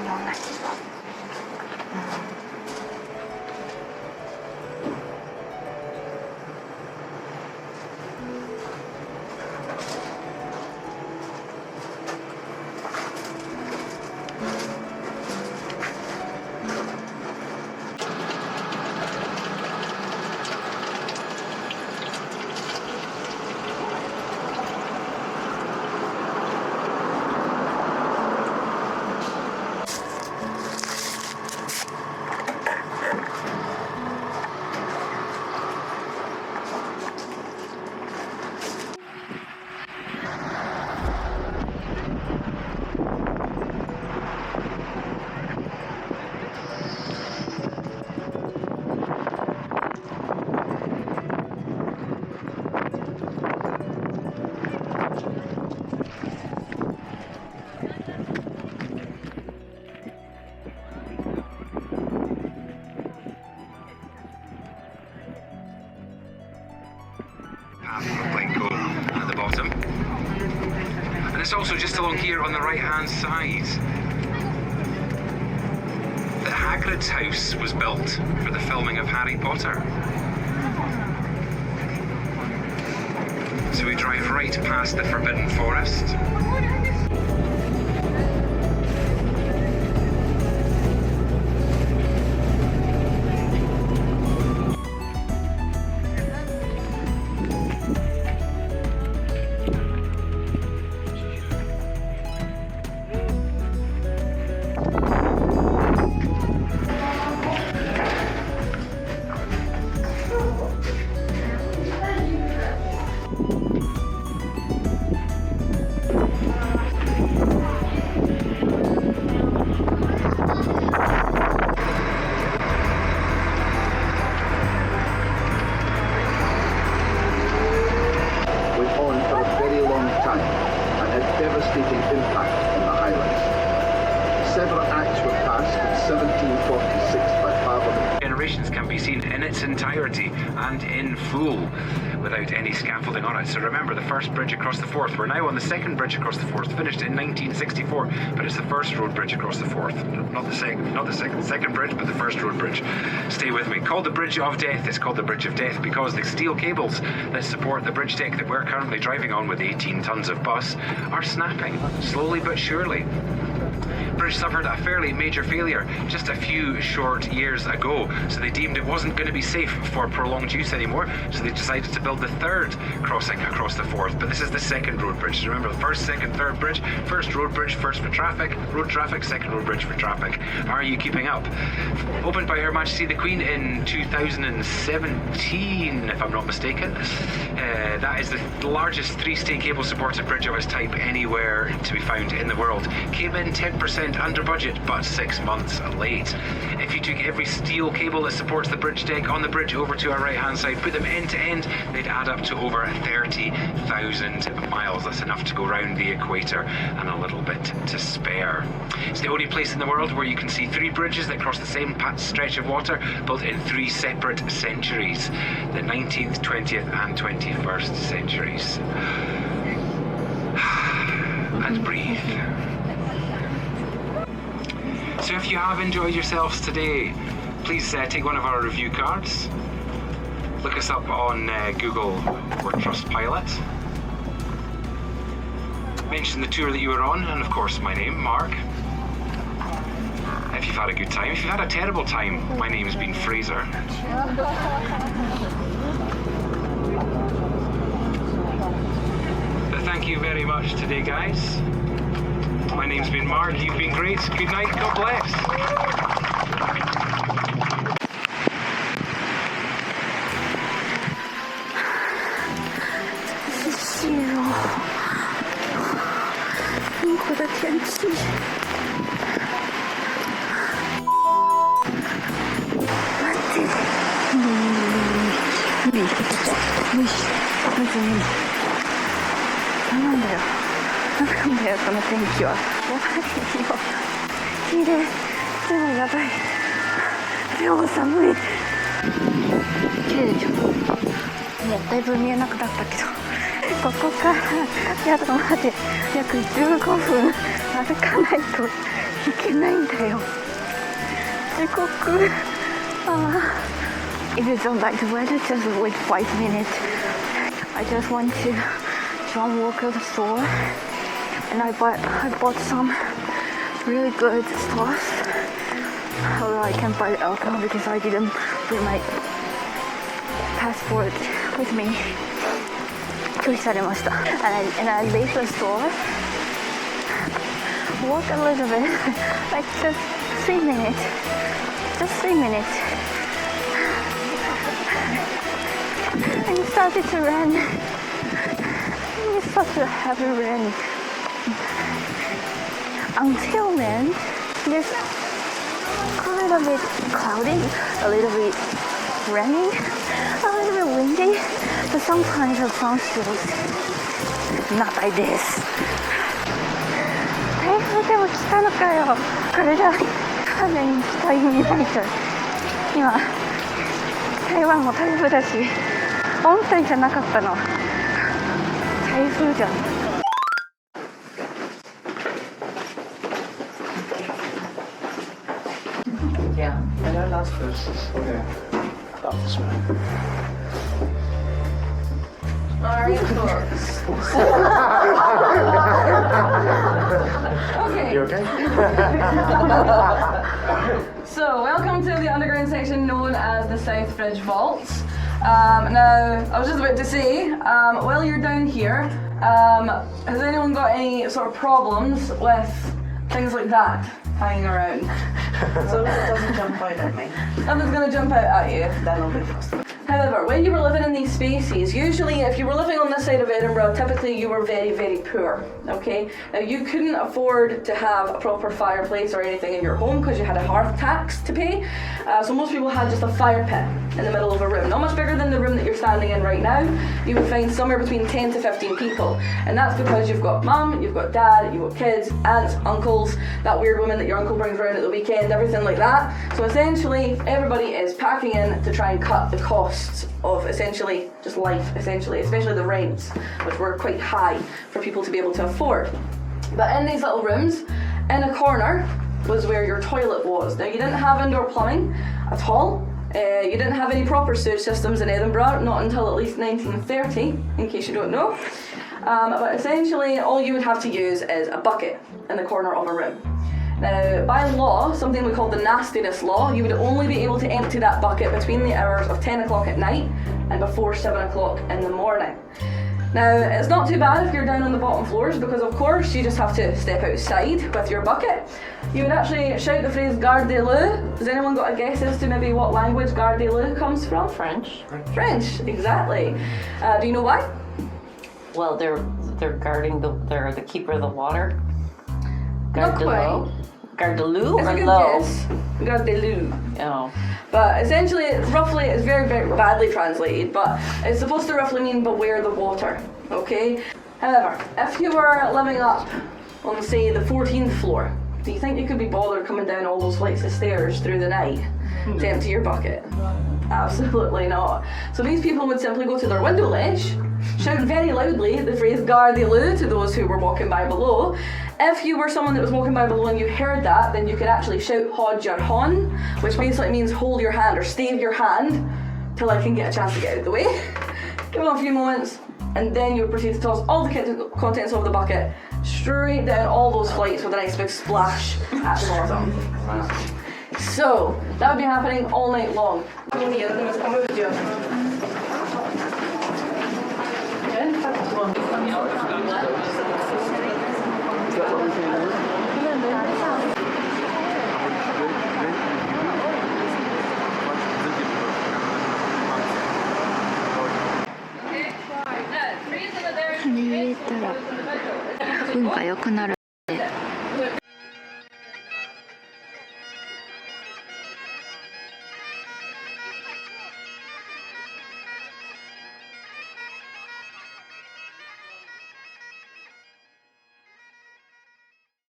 ような気が、at the bottom, and it's also just along here on the right hand side. The Hagrid's house was built for the filming of Harry Potter. So we drive right past the Forbidden Forest. Devastating impact on the Highlands. Several acts were passed in 1746 by Parliament. Generations can be seen in its entirety and in full without any scaffolding on it. So remember, the first bridge across the Forth. We're now on the second bridge across the Forth, finished in 1964, but it's the first road bridge across the Forth. Not the second bridge, but the first road bridge. Stay with me. Called the Bridge of Death. It's called the Bridge of Death because the steel cables that support the bridge deck that we're currently driving on with 18 tons of bus are snapping, slowly but surely. Bridge suffered a fairly major failure just a few short years ago, so they deemed it wasn't going to be safe for prolonged use anymore, so they decided to build the third crossing across the Forth. But this is the second road bridge. Remember, the first, second, third bridge. First road bridge, first for traffic, road traffic, second road bridge for traffic. Are you keeping up? Opened by Her Majesty the Queen in 2017, if I'm not mistaken. That is the largest three-state cable-supported bridge of its type anywhere to be found in the world. Came in 10% under budget, but 6 months late. If you took every steel cable that supports the bridge deck on the bridge over to our right-hand side, put them end to end, they'd add up to over 30,000 miles. That's enough to go round the equator and a little bit to spare. It's the only place in the world where you can see three bridges that cross the same stretch of water, built in three separate centuries, the 19th, 20th and 21st centuries. And breathe. So if you have enjoyed yourselves today, please take one of our review cards. Look us up on Google or Trustpilot. Mention the tour that you were on, and of course my name, Mark. If you've had a good time. If you've had a terrible time, my name's been Fraser. But thank you very much today, guys. My name's been Mark, you've been great. Good night, God bless.なんだよこの天気は。やばいよ。綺麗。でもやばい。でも寒い。綺麗でしょ。ね、だいぶ見えなくなったけど、ここから宿まで約15分歩かないと行けないんだよ。時刻。If you don't like the weather, just wait 5 minutes. I just want to jump walk out the store, and I bought some really good stuff. Although I can't buy alcohol because I didn't bring my passport with me. 拒否されました。And I leave the store, walk a little bit, like just 3 minutes, just 3 minutes. And it started to rain. It's such a heavy rain. Until then, there's a little bit cloudy, a little bit raining, a little bit windy, but sometimes the sun shows. Not like this. 台風でも来たのかよ。これだ。風に期待見ないと。今、台湾も台風だし、温帯じゃなかったの。台風じゃん。Yeah, and our last verse is about this one. Alright, okay. You okay? So, welcome to the underground section known as the South Bridge Vaults. Now, I was just about to say, while you're down here, has anyone got any sort of problems with things like that hanging around? So it doesn't jump out at me, Nothing's going to jump out at you. then I'll be fast. However, when you were living in these spaces, usually if you were living on this side of Edinburgh, typically you were very, very poor, okay? Now you couldn't afford to have a proper fireplace or anything in your home because you had a hearth tax to pay. So most people had just a fire pit in the middle of a room, not much bigger than the room that you're standing in right now. You would find somewhere between 10 to 15 people. And that's because you've got mum, you've got dad, you've got kids, aunts, uncles, that weird woman that your uncle brings around at the weekend, everything like that. So essentially, everybody is packing in to try and cut the costs of essentially just life, especially the rents, which were quite high for people to be able to afford. But in these little rooms, in a corner was where your toilet was. Now you didn't have indoor plumbing at all. You didn't have any proper sewage systems in Edinburgh, not until at least 1930, in case you don't know. But essentially all you would have to use is a bucket in the corner of a room. Now, by law, something we call the nastiness law, you would only be able to empty that bucket between the hours of 10 o'clock at night and before 7 o'clock in the morning. Now, it's not too bad if you're down on the bottom floors because, of course, you just have to step outside with your bucket. You would actually shout the phrase Gardez-le. Has anyone got a guess as to maybe what language Gardez-le comes from? French. French, exactly. Do you know why? Well, they're guarding they're the keeper of the water. Not quite. Gardelou It's a or good low? guess. Gardez-le. Oh. But essentially, roughly, it's very, very badly translated, but it's supposed to roughly mean beware the water, okay? However, if you were living up on, say, the 14th floor, do you think you could be bothered coming down all those flights of stairs through the night to empty your bucket? Absolutely not. So these people would simply go to their window ledge, shout very loudly the phrase Gardez-le to those who were walking by below. If you were someone that was walking by below and you heard that, then you could actually shout Hod your hon, which basically means hold your hand or stave your hand till I can get a chance to get out of the way. Give them a few moments, and then you would proceed to toss all the contents of the bucket straight down all those flights with a nice big splash at the bottom. So, that would be happening all night long.